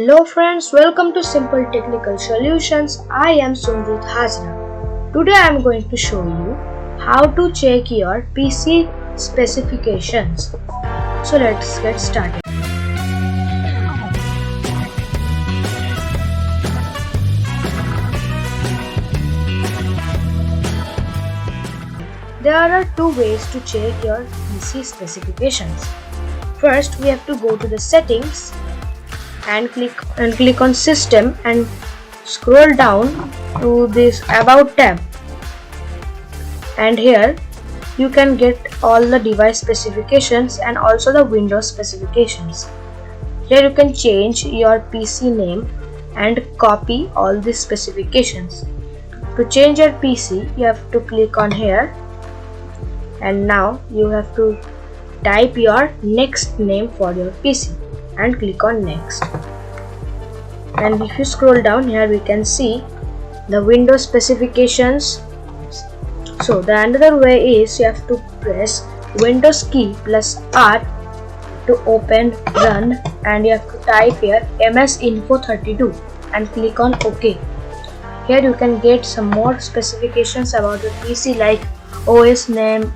Hello friends, welcome to Simple Technical Solutions. I am Sumrut Hazra. Today I am going to show you how to check your PC specifications. So let's get started. There are two ways to check your PC specifications. First, we have to go to the settings and click on system and scroll down to this about tab, and here you can get all the device specifications and also the Windows specifications. Here you can change your PC name and copy all these specifications. To change your PC, you have to click on here, and now you have to type your next name for your PC and click on next. And if you scroll down here, we can see the Windows specifications. So the another way is you have to press Windows key plus R to open run, and you have to type here MS Info 32 and click on OK. Here you can get some more specifications about your PC, like OS name,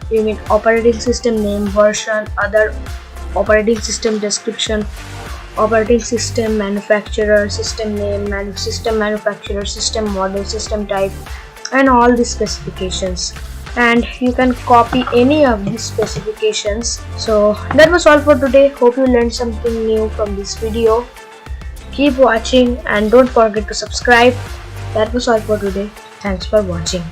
operating system name, version, other operating system description, operating system manufacturer, system name, system manufacturer, system model, system type, and all these specifications. And you can copy any of these specifications. So that was all for today. Hope you learned something new from this video. Keep watching and don't forget to subscribe. That was all for today. Thanks for watching.